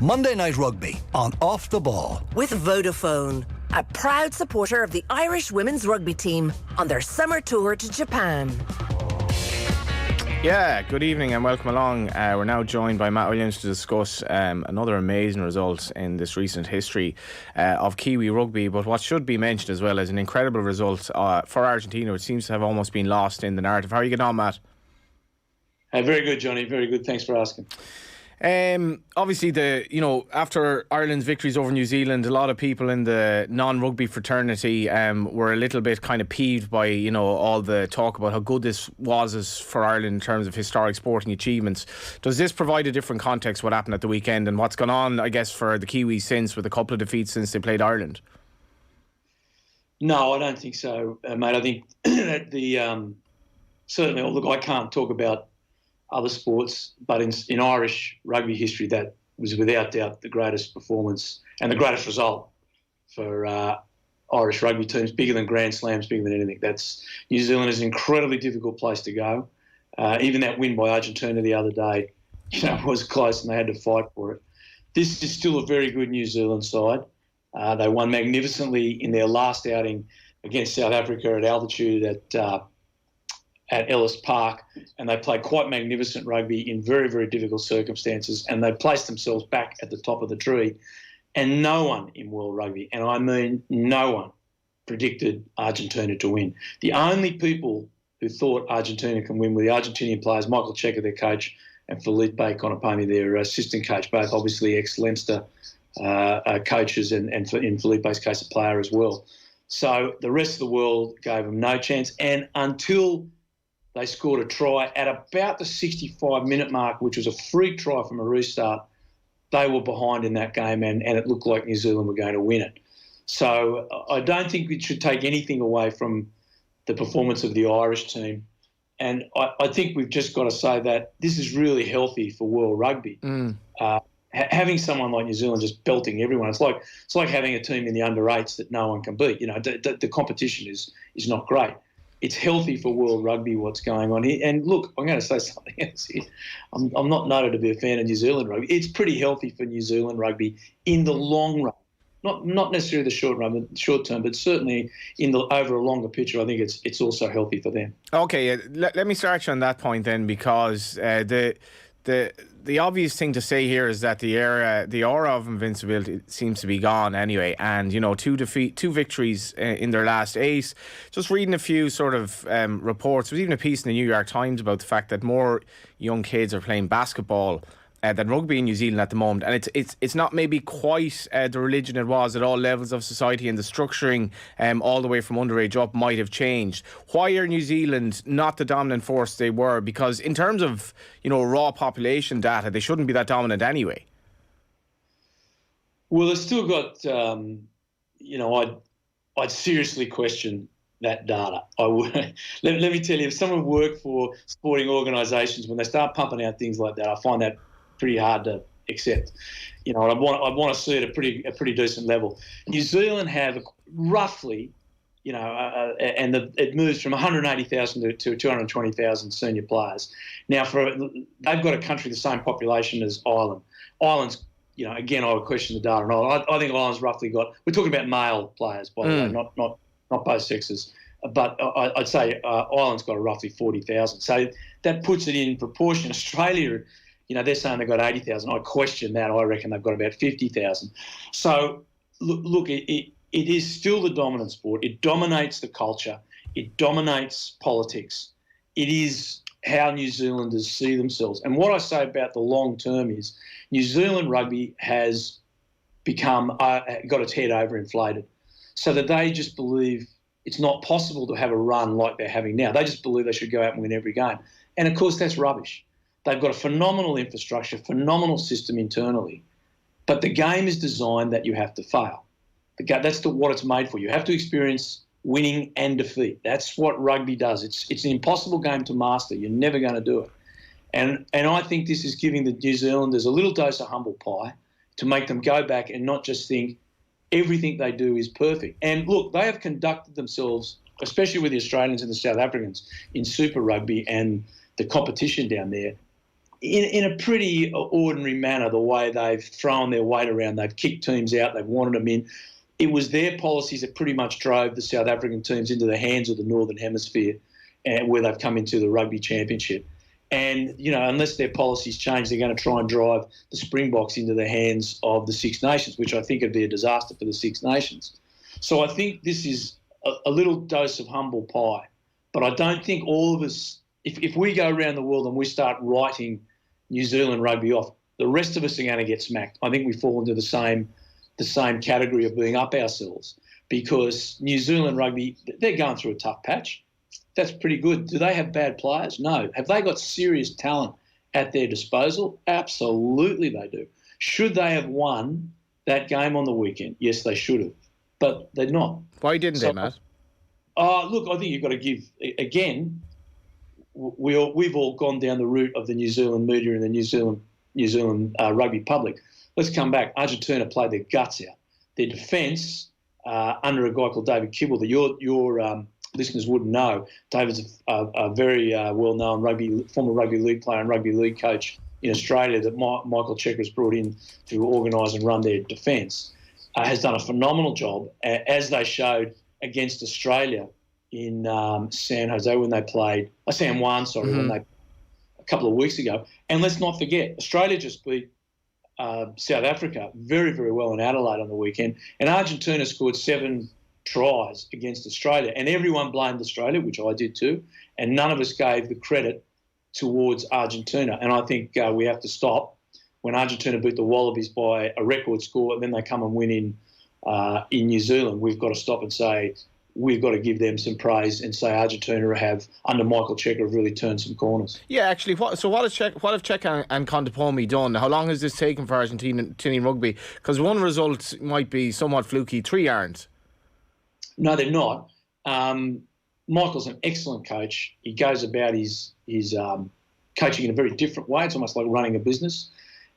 Monday Night Rugby on Off the Ball. With Vodafone, a proud supporter of the Irish women's rugby team on their summer tour to Japan. Yeah, good evening and welcome along. We're now joined by Matt Williams to discuss another amazing result in this recent history of Kiwi rugby, but what should be mentioned as well as an incredible result for Argentina, which seems to have almost been lost in the narrative. How are you getting on, Matt? Very good, Johnny. Very good. Thanks for asking. Obviously, after Ireland's victories over New Zealand, a lot of people in the non-rugby fraternity were a little bit kind of peeved by all the talk about how good this was for Ireland in terms of historic sporting achievements. Does this provide a different context what happened at the weekend and what's gone on, I guess, for the Kiwis since, with a couple of defeats since they played Ireland? No, I don't think so, mate. I think that certainly, look, I can't talk about other sports, but in Irish rugby history, that was without doubt the greatest performance and the greatest result for Irish rugby teams, bigger than Grand Slams, bigger than anything. New Zealand is an incredibly difficult place to go. Even that win by Argentina the other day, was close and they had to fight for it. This is still a very good New Zealand side. They won magnificently in their last outing against South Africa at altitude at Ellis Park, and they played quite magnificent rugby in very, very difficult circumstances, and they placed themselves back at the top of the tree. And no one in world rugby, and I mean no one, predicted Argentina to win. The only people who thought Argentina can win were the Argentinian players, Michael Cheika, their coach, and Felipe Conopami, their assistant coach, both obviously ex-Leinster coaches and in Felipe's case, a player as well. So the rest of the world gave them no chance, and until they scored a try at about the 65-minute mark, which was a free try from a restart, they were behind in that game, and it looked like New Zealand were going to win it. So I don't think we should take anything away from the performance of the Irish team. And I think we've just got to say that this is really healthy for world rugby. Having someone like New Zealand just belting everyone, it's like having a team in the under-8s that no one can beat. The competition is not great. It's healthy for world rugby what's going on here. And look, I'm going to say something else here. I'm not noted to be a fan of New Zealand rugby. It's pretty healthy for New Zealand rugby in the long run. Not necessarily the short term, but certainly over a longer picture, I think it's also healthy for them. Okay, let me start you on that point then, because the obvious thing to say here is that the aura of invincibility seems to be gone anyway. And, two victories in their last 8. Just reading a few sort of reports. There was even a piece in the New York Times about the fact that more young kids are playing basketball than rugby in New Zealand at the moment, and it's not maybe quite the religion it was at all levels of society, and the structuring all the way from underage up might have changed. Why are New Zealand not the dominant force they were? Because in terms of raw population data, they shouldn't be that dominant anyway. Well, they've still got I'd seriously question that data. I would. Let me tell you, if someone worked for sporting organisations, when they start pumping out things like that, I find that pretty hard to accept. I'd want to see it at a pretty decent level. New Zealand have roughly, it moves from 180,000 to 220,000 senior players. Now, they've got a country the same population as Ireland. Ireland's, again, I would question the data. And I think Ireland's roughly got. We're talking about male players, by the way, not both sexes. But I'd say Ireland's got a roughly 40,000. So that puts it in proportion. Australia, they're saying they've got 80,000. I question that. I reckon they've got about 50,000. So, look, it is still the dominant sport. It dominates the culture. It dominates politics. It is how New Zealanders see themselves. And what I say about the long term is New Zealand rugby has become got its head overinflated, so that they just believe it's not possible to have a run like they're having now. They just believe they should go out and win every game. And, of course, that's rubbish. They've got a phenomenal infrastructure, phenomenal system internally, but the game is designed that you have to fail. That's what it's made for. You have to experience winning and defeat. That's what rugby does. It's an impossible game to master. You're never going to do it. And I think this is giving the New Zealanders a little dose of humble pie to make them go back and not just think everything they do is perfect. And look, they have conducted themselves, especially with the Australians and the South Africans, in Super Rugby and the competition down there, in a pretty ordinary manner, the way they've thrown their weight around. They've kicked teams out. They've wanted them in. It was their policies that pretty much drove the South African teams into the hands of the Northern Hemisphere, where they've come into the Rugby Championship. And, unless their policies change, they're going to try and drive the Springboks into the hands of the Six Nations, which I think would be a disaster for the Six Nations. So I think this is a little dose of humble pie. But I don't think all of us, if we go around the world and we start writing New Zealand rugby off, the rest of us are going to get smacked. I think we fall into the same category of being up ourselves, because New Zealand rugby, they're going through a tough patch. That's pretty good. Do they have bad players? No. Have they got serious talent at their disposal? Absolutely they do. Should they have won that game on the weekend? Yes, they should have. But they're not. Why didn't they, Matt? Look, I think you've got to give, again, we've all gone down the route of the New Zealand media and the New Zealand rugby public. Let's come back. Argentina played their guts out. Their defence, under a guy called David Kibble, that your listeners wouldn't know. David's a very well-known former rugby league player and rugby league coach in Australia that Michael Checker's brought in to organise and run their defence. Has done a phenomenal job, as they showed against Australia in San Jose when they played San Juan, when they a couple of weeks ago. And let's not forget, Australia just beat South Africa very, very well in Adelaide on the weekend, and Argentina scored 7 tries against Australia, and everyone blamed Australia, which I did too, and none of us gave the credit towards Argentina. And I think we have to stop when Argentina beat the Wallabies by a record score, and then they come and win in New Zealand. We've got to stop and say we've got to give them some praise and say Argentina have, under Michael Checker, have really turned some corners. Yeah, actually, what have Checker and Contepomi done? How long has this taken for Argentinian rugby? Because one result might be somewhat fluky, 3 aren't. No, they're not. Michael's an excellent coach. He goes about his coaching in a very different way. It's almost like running a business.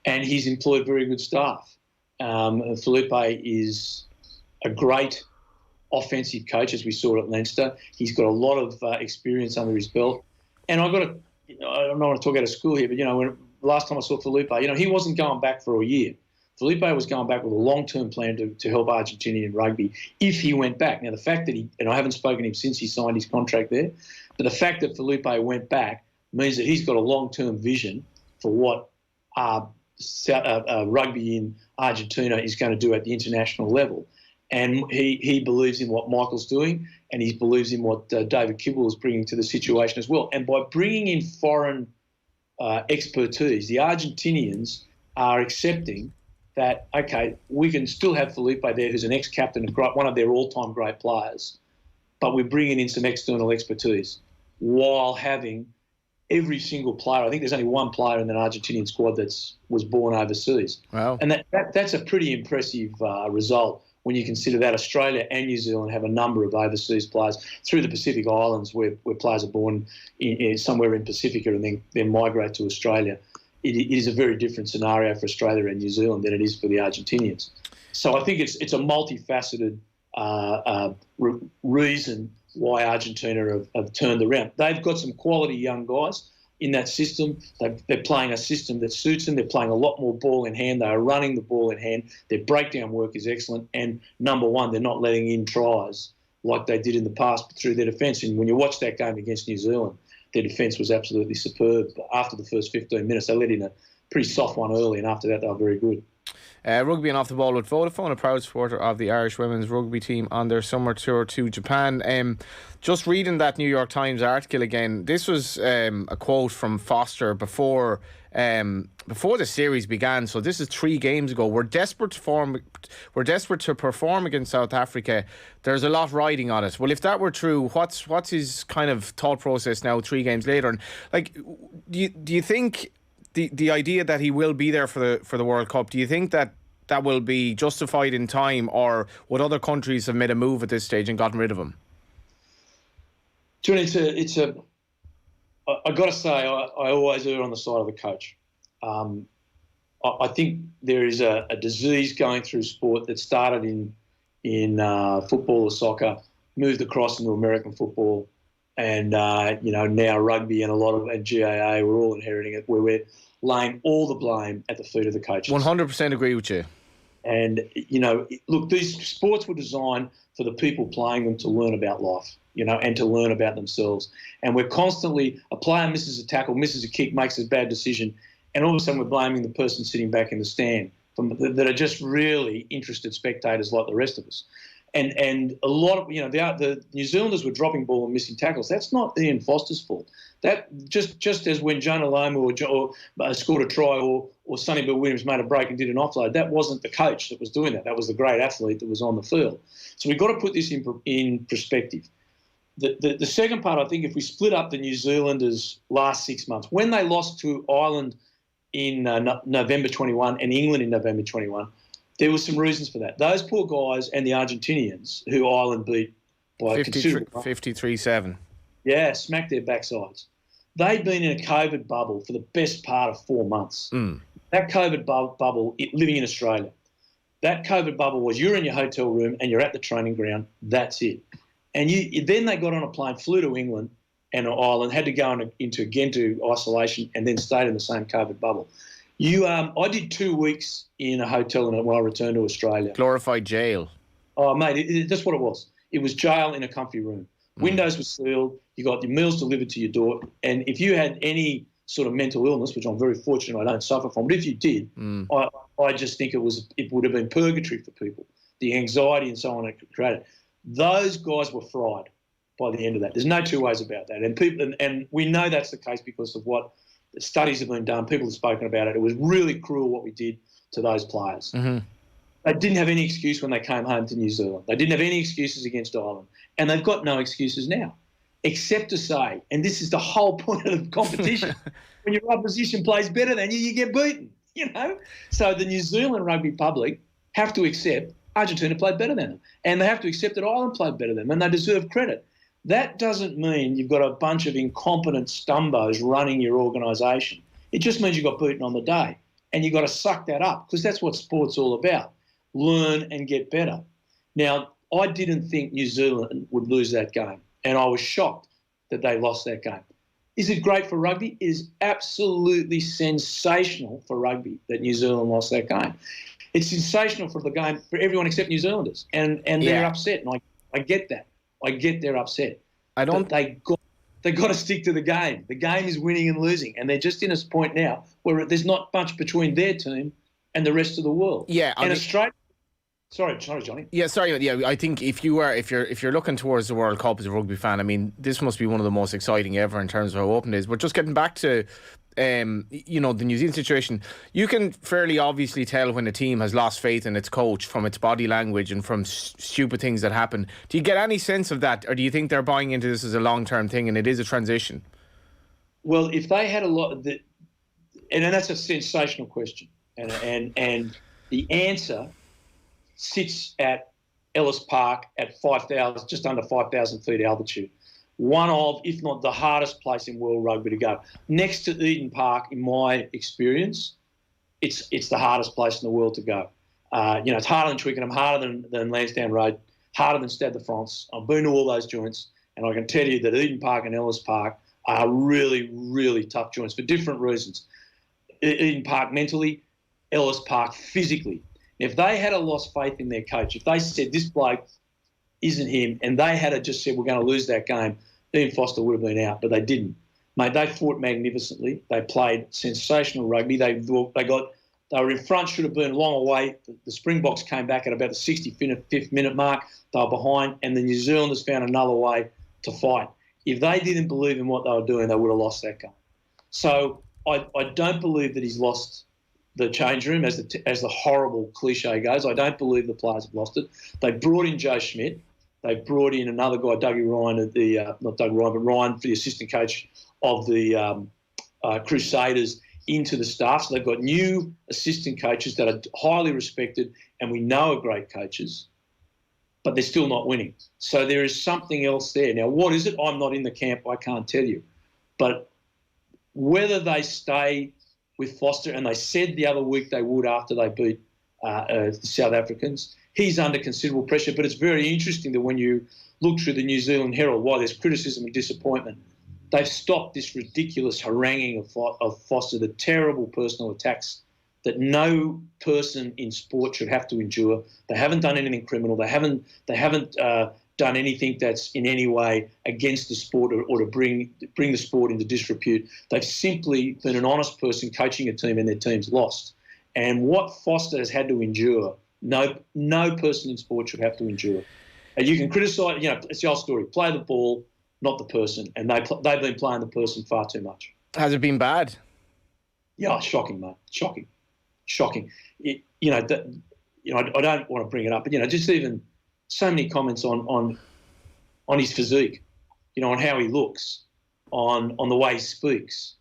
And he's employed very good staff. Felipe is a great offensive coach, as we saw at Leinster. He's got a lot of experience under his belt. And I don't want to talk out of school here, but, when last time I saw Felipe, he wasn't going back for a year. Felipe was going back with a long-term plan to help Argentinian rugby if he went back. Now, the fact that and I haven't spoken to him since he signed his contract there, but the fact that Felipe went back means that he's got a long-term vision for what rugby in Argentina is going to do at the international level. And he believes in what Michael's doing, and he believes in what David Kibble is bringing to the situation as well. And by bringing in foreign expertise, the Argentinians are accepting that, okay, we can still have Felipe there, who's an ex-captain and one of their all-time great players, but we're bringing in some external expertise while having every single player. I think there's only one player in an Argentinian squad was born overseas. Wow. And that's a pretty impressive result when you consider that Australia and New Zealand have a number of overseas players through the Pacific Islands where players are born somewhere in Pacifica and then migrate to Australia. It is a very different scenario for Australia and New Zealand than it is for the Argentinians. So I think it's a multifaceted reason why Argentina have turned around. They've got some quality young guys in that system. They're playing a system that suits them. They're playing a lot more ball in hand. They are running the ball in hand. Their breakdown work is excellent. And number one, they're not letting in tries like they did in the past through their defence. And when you watch that game against New Zealand, their defence was absolutely superb. After the first 15 minutes, they let in a pretty soft one early, and after that, they were very good. Rugby and off the ball with Vodafone, a proud supporter of the Irish women's rugby team on their summer tour to Japan. Just reading that New York Times article again, this was a quote from Foster before the series began. So this is 3 games ago. We're desperate to perform against South Africa. There's a lot riding on it. Well, if that were true, what's his kind of thought process now 3 games later? And like, do you think the idea that he will be there for the World Cup, do you think that will be justified in time, or would other countries have made a move at this stage and gotten rid of him? I got to say, I always err on the side of the coach. I think there is a disease going through sport that started in football or soccer, moved across into American football, And, now rugby and a lot of and GAA, we're all inheriting it, where we're laying all the blame at the feet of the coaches. 100% agree with you. And, look, these sports were designed for the people playing them to learn about life, and to learn about themselves. And we're constantly, a player misses a tackle, misses a kick, makes a bad decision, and all of a sudden we're blaming the person sitting back in the stand that are just really interested spectators like the rest of us. And a lot of, the New Zealanders were dropping ball and missing tackles. That's not Ian Foster's fault. That just as when Jonah Loma or scored a try or Sonny Bill Williams made a break and did an offload, that wasn't the coach that was doing that. That was the great athlete that was on the field. So we've got to put this in perspective. The second part, I think, if we split up the New Zealanders' last 6 months, when they lost to Ireland in November 21 and England in November 21, there were some reasons for that. Those poor guys and the Argentinians, who Ireland beat by 53-7. Yeah, smacked their backsides. They'd been in a COVID bubble for the best part of 4 months. That COVID bubble, living in Australia, that COVID bubble was you're in your hotel room and you're at the training ground. That's it. And then they got on a plane, flew to England and Ireland, had to go into isolation and then stayed in the same COVID bubble. I did 2 weeks in a hotel when I returned to Australia. Glorified jail. Oh, mate, that's what it was. It was jail in a comfy room. Windows were sealed. You got your meals delivered to your door. And if you had any sort of mental illness, which I'm very fortunate I don't suffer from, but if you did, I just think it would have been purgatory for people. The anxiety and so on it created. Those guys were fried by the end of that. There's no two ways about that. And we know that's the case because of what the studies have been done. People have spoken about it. It was really cruel what we did to those players. They didn't have any excuse when they came home to New Zealand. They didn't have any excuses against Ireland. And they've got no excuses now, except to say, and this is the whole point of the competition, when your opposition plays better than you get beaten, So the New Zealand rugby public have to accept Argentina played better than them. And they have to accept that Ireland played better than them, and they deserve credit. That doesn't mean you've got a bunch of incompetent stumbos running your organisation. It just means you got beaten on the day. And you've got to suck that up because that's what sport's all about. Learn and get better. Now, I didn't think New Zealand would lose that game, and I was shocked that they lost that game. Is it great for rugby? It is absolutely sensational for rugby that New Zealand lost that game. It's sensational for the game for everyone except New Zealanders, and they're upset, and I get that. I get they're upset. But they got to stick to the game. The game is winning and losing, and they're just in a point now where there's not much between their team and the rest of the world. Yeah, Australia. Sorry, Johnny. Yeah, sorry. Yeah, I think if you're looking towards the World Cup as a rugby fan, I mean, this must be one of the most exciting ever in terms of how open it is. But just getting back to, the New Zealand situation, you can fairly obviously tell when a team has lost faith in its coach from its body language and from stupid things that happen. Do you get any sense of that, or do you think they're buying into this as a long-term thing and it is a transition? Well, if they had a lot of the, and that's a sensational question, and the answer sits at Ellis Park at just under 5,000 feet altitude. One of, if not the hardest place in world rugby to go. Next to Eden Park, in my experience, it's the hardest place in the world to go. It's harder than Twickenham, harder than Lansdowne Road, harder than Stade de France. I've been to all those joints, and I can tell you that Eden Park and Ellis Park are really, really tough joints for different reasons. Eden Park mentally, Ellis Park physically. If they had lost faith in their coach, if they said this bloke isn't him, and they had just said we're going to lose that game, Ian Foster would have been out, but they didn't. Mate, they fought magnificently. They played sensational rugby. They were in front, should have been long away. The Springboks came back at about the 65th minute mark. They were behind, and the New Zealanders found another way to fight. If they didn't believe in what they were doing, they would have lost that game. So I don't believe that he's lost the change room, as the horrible cliche goes. I don't believe the players have lost it. They brought in Joe Schmidt. They brought in another guy, Dougie Ryan, not Doug Ryan, but Ryan, for the assistant coach of the Crusaders, into the staff. So they've got new assistant coaches that are highly respected and we know are great coaches, but they're still not winning. So there is something else there. Now, what is it? I'm not in the camp. I can't tell you. But whether they stay with Foster, and they said the other week they would after they beat South Africans. He's under considerable pressure, but it's very interesting that when you look through the New Zealand Herald, why there's criticism and disappointment, they've stopped this ridiculous haranguing of Foster, the terrible personal attacks that no person in sport should have to endure. They haven't done anything criminal. They haven't done anything that's in any way against the sport or to bring the sport into disrepute. They've simply been an honest person coaching a team and their team's lost. And what Foster has had to endure, no person in sport should have to endure. And you can criticise, it's the old story, play the ball, not the person. And they've been playing the person far too much. Has it been bad? Yeah, shocking, mate. Shocking. I don't want to bring it up, but, just even so many comments on his physique, on how he looks, on the way he speaks.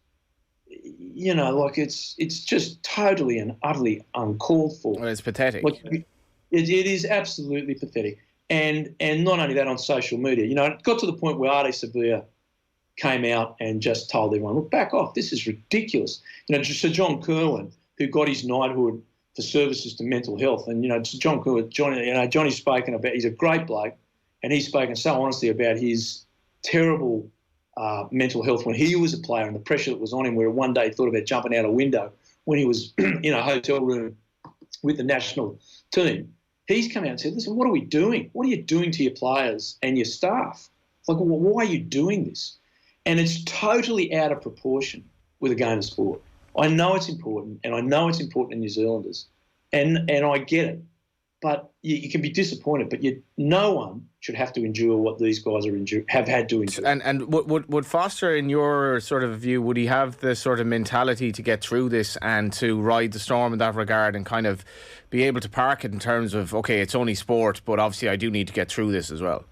It's just totally and utterly uncalled for. Well, it's pathetic. It is absolutely pathetic. And not only that, on social media. It got to the point where Ade Sevilla came out and just told everyone, look, back off, this is ridiculous. Sir John Kirwan, who got his knighthood for services to mental health, and, Sir John Kirwan, Johnny's spoken about, he's a great bloke, and he's spoken so honestly about his terrible mental health when he was a player and the pressure that was on him, where one day he thought about jumping out a window when he was in a hotel room with the national team. He's come out and said, listen, what are we doing? What are you doing to your players and your staff? It's like, well, why are you doing this? And it's totally out of proportion with a game of sport. I know it's important, and I know it's important to New Zealanders, and I get it. But you can be disappointed, but no one should have to endure what these guys have had to endure. And would Foster, in your sort of view, would he have the sort of mentality to get through this and to ride the storm in that regard and kind of be able to park it in terms of, okay, it's only sport, but obviously I do need to get through this as well?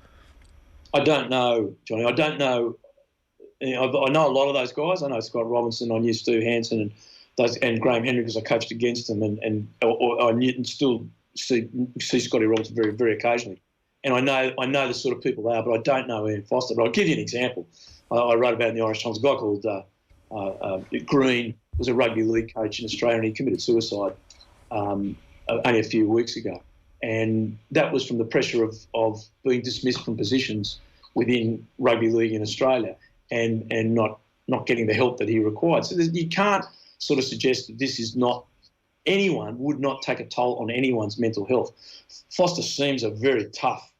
I don't know, Johnny. I don't know. I know a lot of those guys. I know Scott Robinson. I knew Stu Hansen and Graham Henry because I coached against them, and I knew and still see Scotty Robinson very, very occasionally. And I know the sort of people they are, but I don't know Ian Foster. But I'll give you an example. I wrote about it in the Irish Times. A guy called Green was a rugby league coach in Australia, and he committed suicide only a few weeks ago. And that was from the pressure of being dismissed from positions within rugby league in Australia and not getting the help that he required. So you can't sort of suggest that this is not, anyone would not take a toll on anyone's mental health. Foster seems a very tough,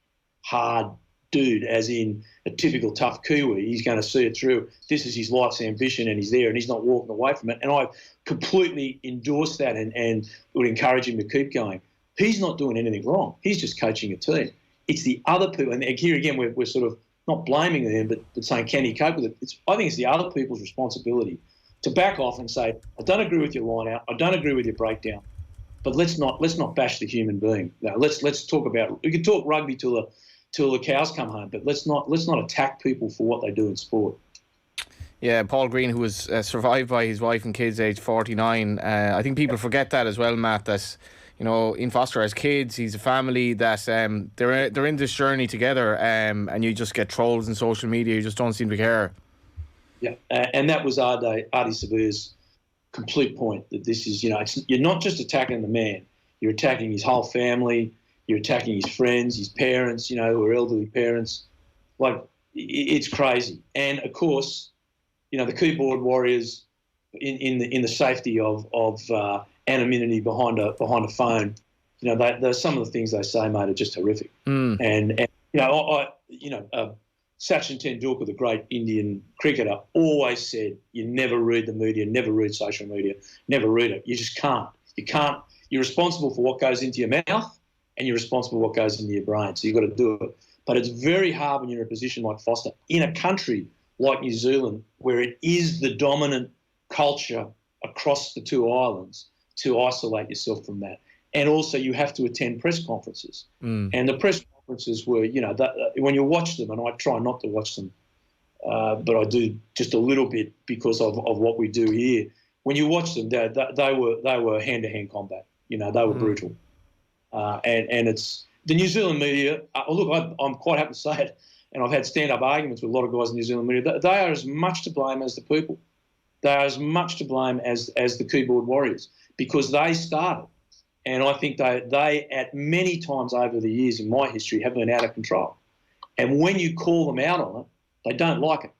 hard dude, as in a typical tough Kiwi. He's going to see it through. This is his life's ambition, and he's there, and he's not walking away from it. And I completely endorse that and would encourage him to keep going. He's not doing anything wrong. He's just coaching a team. It's the other people, and here again we're sort of not blaming him, but saying, can he cope with it? I think it's the other people's responsibility to back off and say, I don't agree with your line out, I don't agree with your breakdown, but let's not bash the human being. No, let's talk about, we can talk rugby till the cows come home, but let's not attack people for what they do in sport. Yeah, Paul Green, who was survived by his wife and kids, aged 49. I think people forget that as well, Matt. That Ian Foster has kids, he's a family, that they're in this journey together, and you just get trolls in social media who just don't seem to care. Yeah, and that was Ade Sevilla's complete point, that this is, you're not just attacking the man, you're attacking his whole family, you're attacking his friends, his parents, who are elderly parents. Like, it's crazy. And of course, the keyboard warriors in the safety of anonymity behind a phone, some of the things they say, mate, are just horrific. And Sachin Tendulkar, the great Indian cricketer, always said, you never read the media, never read social media, never read it. You just can't. You can't. You're responsible for what goes into your mouth, and you're responsible for what goes into your brain. So you've got to do it. But it's very hard when you're in a position like Foster, in a country like New Zealand, where it is the dominant culture across the two islands, to isolate yourself from that. And also you have to attend press conferences. And the press conferences were, when you watch them, and I try not to watch them, but I do just a little bit because of what we do here. When you watch them, they were hand-to-hand combat. They were brutal. And it's the New Zealand media. Look, I'm quite happy to say it, and I've had stand-up arguments with a lot of guys in the New Zealand media. They are as much to blame as the people. They are as much to blame as the keyboard warriors, because they started. And I think they at many times over the years in my history have been out of control. And when you call them out on it, they don't like it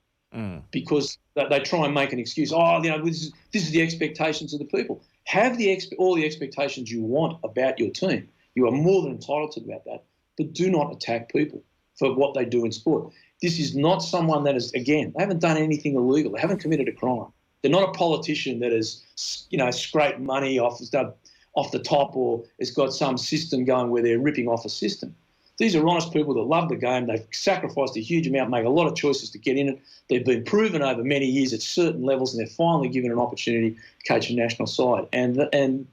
because they try and make an excuse. Oh, this is the expectations of the people. Have all the expectations you want about your team. You are more than entitled to about that. But do not attack people for what they do in sport. This is not someone that is, again, they haven't done anything illegal. They haven't committed a crime. They're not a politician that has, scraped money off the top or has got some system going where they're ripping off a system. These are honest people that love the game. They've sacrificed a huge amount, make a lot of choices to get in it. They've been proven over many years at certain levels, and they're finally given an opportunity to coach a national side. And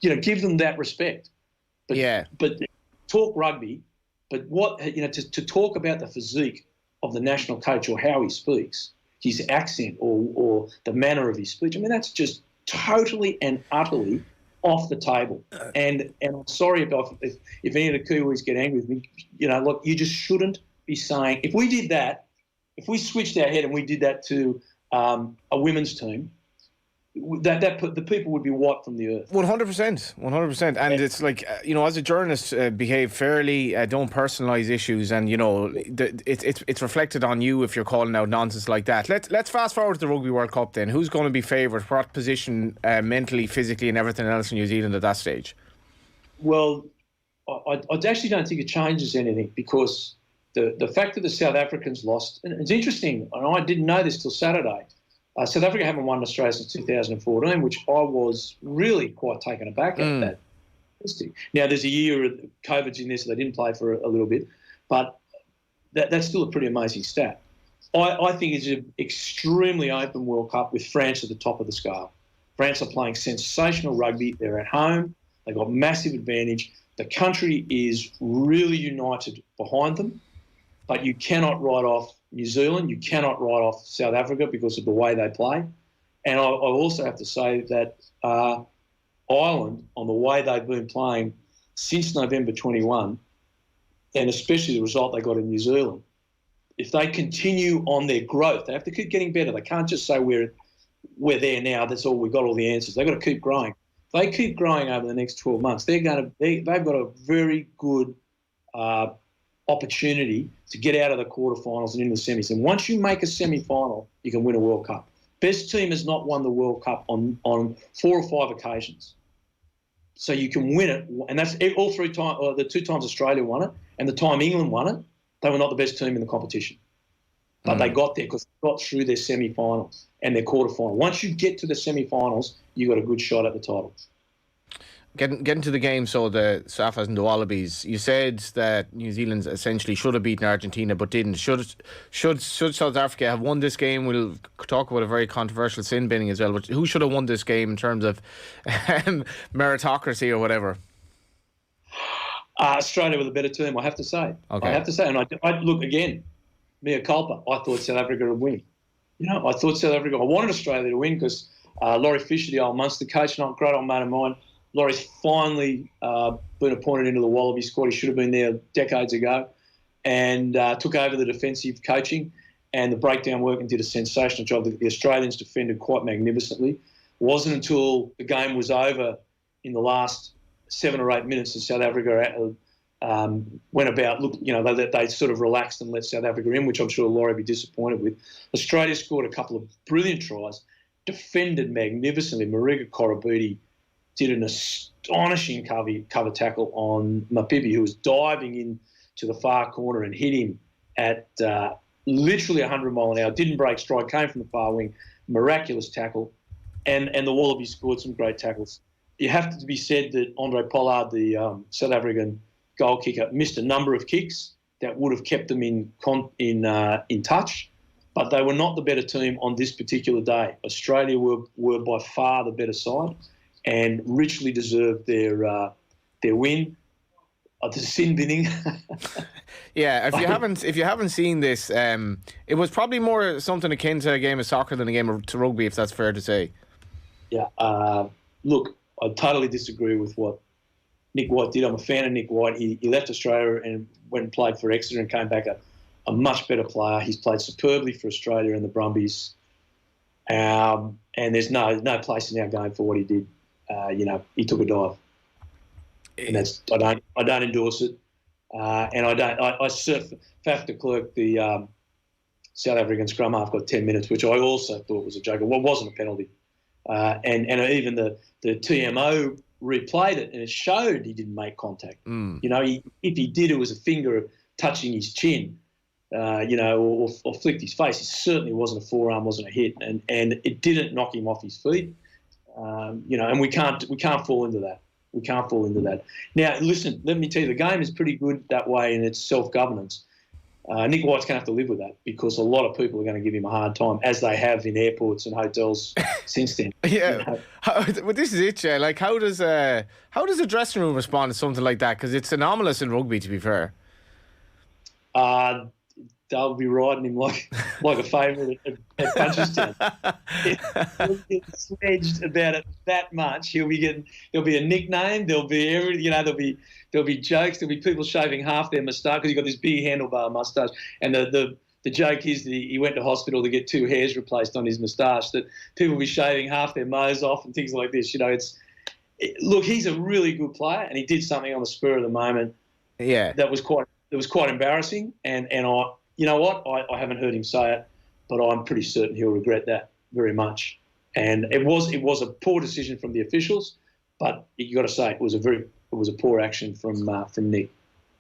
give them that respect. But talk rugby. But to talk about the physique of the national coach or how he speaks, his accent or the manner of his speech, that's just totally and utterly off the table. And I'm sorry if any of the Kiwis get angry with me. Look, you just shouldn't be saying, if we did that, if we switched our head and we did that to a women's team, the people would be wiped from the earth. 100%. And it's like, as a journalist, behave fairly, don't personalise issues, and it's reflected on you if you're calling out nonsense like that. Let's fast forward to the Rugby World Cup then. Who's going to be favoured? What position, mentally, physically, and everything else in New Zealand at that stage? Well, I actually don't think it changes anything, because the fact that the South Africans lost, and it's interesting, and I didn't know this till Saturday. South Africa haven't won Australia since 2014, which I was really quite taken aback at that. Now, there's a year of COVID's in there, so they didn't play for a little bit, but that's still a pretty amazing stat. I think it's an extremely open World Cup with France at the top of the scale. France are playing sensational rugby. They're at home. They've got massive advantage. The country is really united behind them, but you cannot write off New Zealand, you cannot write off South Africa because of the way they play. And I also have to say that Ireland, on the way they've been playing since November 21, and especially the result they got in New Zealand, if they continue on their growth, they have to keep getting better. They can't just say we're there now, that's all, we've got all the answers. They've got to keep growing. If they keep growing over the next 12 months, they've got a very good opportunity to get out of the quarterfinals and into the semis. And once you make a semi-final, you can win a World Cup. Best team has not won the World Cup on 4 or 5 occasions. So you can win it, and that's all 3 times. The 2 times Australia won it, and the time England won it, they were not the best team in the competition. But they got there because they got through their semi-finals and their quarterfinal. Once you get to the semi-finals, you got a good shot at the title. Getting to the game, so the Saffas and the Wallabies, you said that New Zealand essentially should have beaten Argentina but didn't. Should South Africa have won this game? We'll talk about a very controversial sin binning as well, but who should have won this game in terms of meritocracy or whatever? Australia were the better team, I have to say. Okay. I have to say, and I look again, mea culpa, I thought South Africa would win. I thought South Africa, I wanted Australia to win because Laurie Fisher, the old Munster coach, and a great old mate of mine, Laurie's finally been appointed into the Wallaby squad. He should have been there decades ago, and took over the defensive coaching and the breakdown work and did a sensational job. The Australians defended quite magnificently. It wasn't until the game was over in the last 7 or 8 minutes that South Africa went about. They sort of relaxed and let South Africa in, which I'm sure Laurie would be disappointed with. Australia scored a couple of brilliant tries, defended magnificently. Mariga Korobuti did an astonishing cover tackle on Mapipi, who was diving into the far corner and hit him at literally 100 mile an hour. Didn't break stride, came from the far wing, miraculous tackle, and the Wallabies scored some great tackles. You have to be said that Andre Pollard, the South African goal kicker, missed a number of kicks that would have kept them in touch, but they were not the better team on this particular day. Australia were by far the better side, and richly deserved their win. The sin binning. Yeah, if you haven't seen this, it was probably more something akin to a game of soccer than a game of rugby, if that's fair to say. Yeah, look, I totally disagree with what Nick White did. I'm a fan of Nick White. He left Australia and went and played for Exeter and came back a much better player. He's played superbly for Australia and the Brumbies, and there's no place in our game for what he did. He took a dive. and I don't endorse it, and I faffed the clerk the South African scrum half got 10 minutes, which I also thought was a joke. It wasn't a penalty, and even the TMO replayed it, and it showed he didn't make contact. You know, if he did, it was a finger touching his chin, you know, or flicked his face. It certainly wasn't a forearm, wasn't a hit, and it didn't knock him off his feet. You know, and we can't fall into that. We can't fall into that. Now, listen, let me tell you, the game is pretty good that way in its self-governance. Nick White's going to have to live with that because a lot of people are going to give him a hard time, as they have in airports and hotels since then. Yeah, you know? But this is it, Jay. Like, how does a dressing room respond to something like that? Because it's anomalous in rugby, to be fair. They'll be riding him like a favourite at Punchestown. He'll get sledged about it that much. There'll be a nickname. There'll be there'll be jokes. There'll be people shaving half their moustache because he's got this big handlebar moustache. And the joke is that he went to hospital to get 2 hairs replaced on his moustache. That people will be shaving half their mows off and things like this. You know, look, he's a really good player, and he did something on the spur of the moment. Yeah, that was quite embarrassing, and you know what? I haven't heard him say it, but I'm pretty certain he'll regret that very much. And it was a poor decision from the officials, but you got to say it was a poor action from Nick.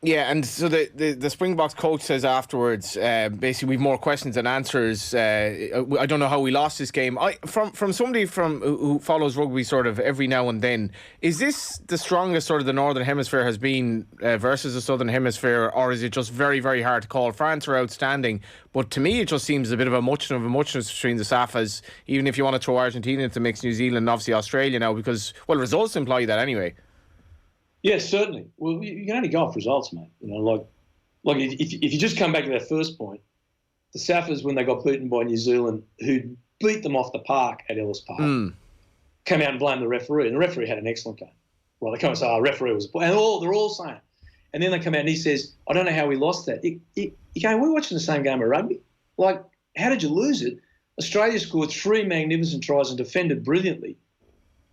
Yeah, and so the Springboks coach says afterwards, basically we've more questions than answers. I don't know how we lost this game. From somebody who follows rugby sort of every now and then, is this the strongest sort of the Northern Hemisphere has been versus the Southern Hemisphere, or is it just very, very hard to call? France are outstanding, but to me it just seems a bit of a muchness between the Safas, even if you want to throw Argentina into the mix, New Zealand, and obviously Australia now, because, well, results imply that anyway. Yes, certainly. Well, you can only go off results, mate. You know, like if you just come back to that first point, the Saffers, when they got beaten by New Zealand, who beat them off the park at Ellis Park, came out and blamed the referee, and the referee had an excellent game. Well, they come and say, referee was, and they're all saying it. And then they come out and he says, I don't know how we lost that. You go, we're watching the same game of rugby. Like, how did you lose it? Australia scored 3 magnificent tries and defended brilliantly.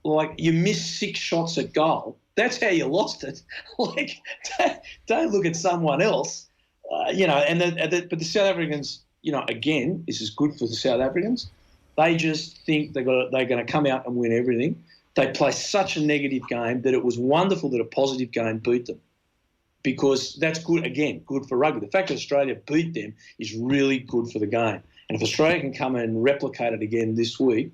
Like, you missed 6 shots at goal. That's how you lost it. Like, don't look at someone else, you know. But the South Africans, you know, again, this is good for the South Africans. They just think they're going to come out and win everything. They play such a negative game that it was wonderful that a positive game beat them, because that's good. Again, good for rugby. The fact that Australia beat them is really good for the game. And if Australia can come and replicate it again this week,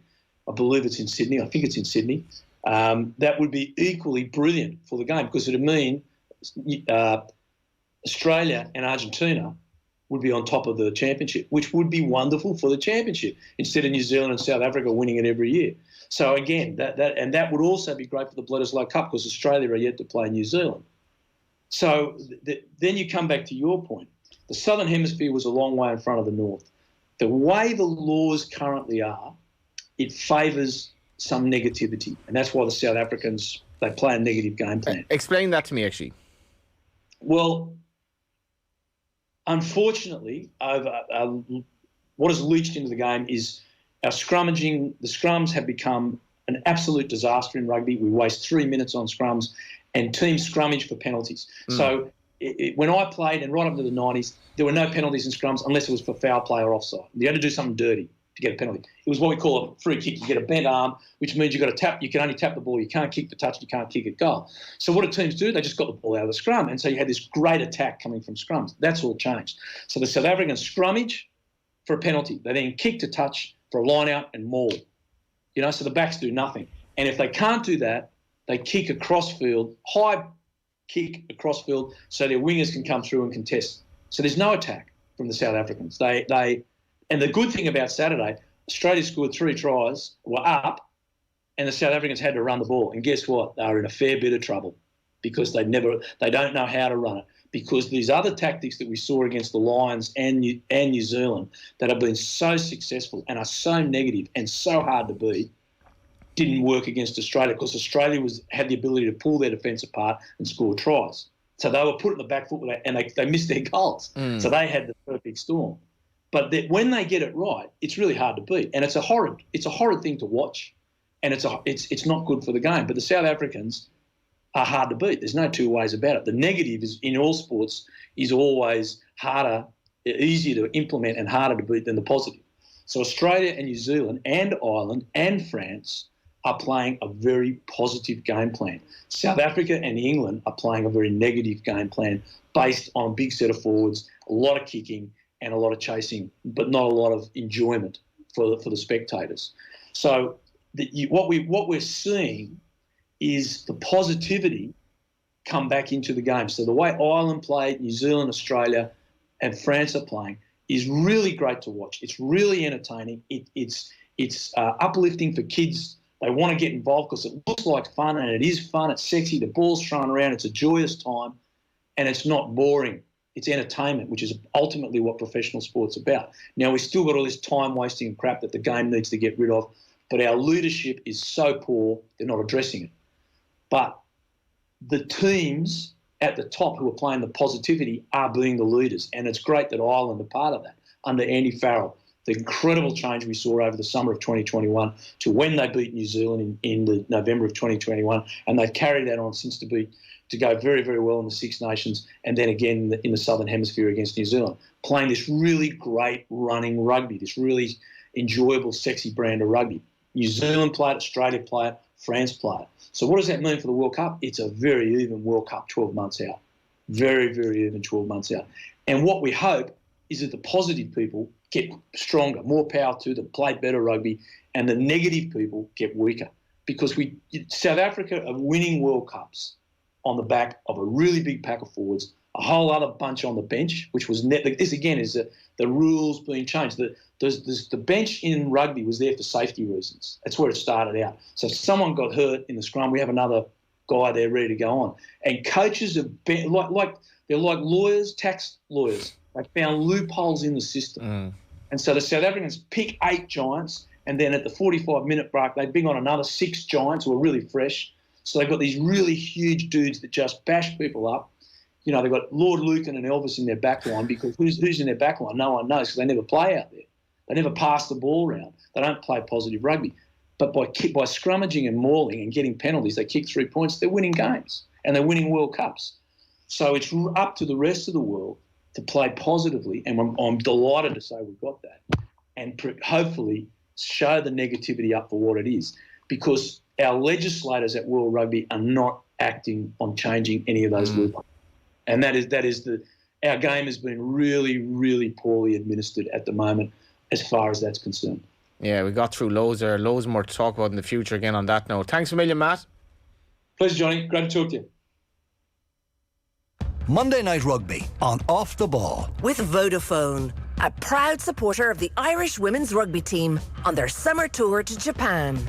I believe it's in Sydney. I think it's in Sydney. That would be equally brilliant for the game, because it would mean Australia and Argentina would be on top of the championship, which would be wonderful for the championship, instead of New Zealand and South Africa winning it every year. So again, that would also be great for the Bledisloe Cup, because Australia are yet to play New Zealand. So then you come back to your point. The Southern Hemisphere was a long way in front of the North. The way the laws currently are, it favours some negativity, and that's why the South Africans, they play a negative game plan. Explain that to me, actually. Well, unfortunately, what has leached into the game is our scrummaging. The scrums have become an absolute disaster in rugby. We waste 3 minutes on scrums, and teams scrummage for penalties. So when I played, and right up to the 90s, there were no penalties in scrums unless it was for foul play or offside. You had to do something dirty to get a penalty. It was what we call a free kick. You get a bent arm, which means you can only tap the ball. You can't kick the touch. You can't kick it goal. So what do teams do? They just got the ball out of the scrum, and so you had this great attack coming from scrums. That's all changed. So the South Africans scrummage for a penalty. They then kick to touch for a line out and maul. You know, so the backs do nothing. And if they can't do that, they kick across field, high kick across field, so their wingers can come through and contest. So there's no attack from the South Africans. And the good thing about Saturday, Australia scored 3 tries, were up, and the South Africans had to run the ball. And guess what? They were in a fair bit of trouble, because they don't know how to run it. Because these other tactics that we saw against the Lions and New Zealand that have been so successful and are so negative and so hard to beat didn't work against Australia, because Australia had the ability to pull their defence apart and score tries. So they were put in the back foot with that, and they missed their goals. So they had the perfect storm. But when they get it right, it's really hard to beat, and it's a horrid thing to watch, and it's not good for the game. But the South Africans, are hard to beat. There's no two ways about it. The negative is in all sports is always easier to implement and harder to beat than the positive. So Australia and New Zealand and Ireland and France are playing a very positive game plan. South Africa and England are playing a very negative game plan based on a big set of forwards, a lot of kicking and a lot of chasing, but not a lot of enjoyment for the spectators. So what we're seeing is the positivity come back into the game. So the way Ireland played, New Zealand, Australia and France are playing is really great to watch. It's really entertaining. It's uplifting for kids. They want to get involved because it looks like fun, and it is fun. It's sexy. The ball's thrown around. It's a joyous time, and it's not boring. It's entertainment, which is ultimately what professional sport's about. Now, we've still got all this time-wasting and crap that the game needs to get rid of, but our leadership is so poor, they're not addressing it. But the teams at the top who are playing the positivity are being the leaders, and it's great that Ireland are part of that under Andy Farrell. The incredible change we saw over the summer of 2021 to when they beat New Zealand in the November of 2021, and they've carried that on since to go very, very well in the Six Nations and then again in the Southern Hemisphere against New Zealand, playing this really great running rugby, this really enjoyable, sexy brand of rugby. New Zealand play it, Australia play it, France play it. So what does that mean for the World Cup? It's a very even World Cup 12 months out. Very, very even 12 months out. And what we hope is that the positive people get stronger, more power to them, play better rugby, and the negative people get weaker. Because South Africa are winning World Cups on the back of a really big pack of forwards, a whole other bunch on the bench, which was this again is the rules being changed. The bench in rugby was there for safety reasons. That's where it started out. So if someone got hurt in the scrum, we have another guy there ready to go on. And coaches are they're like lawyers, tax lawyers. They found loopholes in the system. And so the South Africans pick 8 giants, and then at the 45-minute break, they bring on another 6 giants who are really fresh. So they've got these really huge dudes that just bash people up. You know, they've got Lord Lucan and Elvis in their back line because who's in their back line? No one knows because they never play out there. They never pass the ball around. They don't play positive rugby. But by scrummaging and mauling and getting penalties, they kick 3 points, they're winning games and they're winning World Cups. So it's up to the rest of the world to play positively, and I'm delighted to say we've got that, and hopefully show the negativity up for what it is, because our legislators at World Rugby are not acting on changing any of those loopholes. And that is our game has been really, really poorly administered at the moment as far as that's concerned. Yeah, we got through loads more to talk about in the future again on that note. Thanks a million, Matt. Pleasure, Johnny. Great to talk to you. Monday Night Rugby on Off the Ball. With Vodafone, a proud supporter of the Irish women's rugby team on their summer tour to Japan.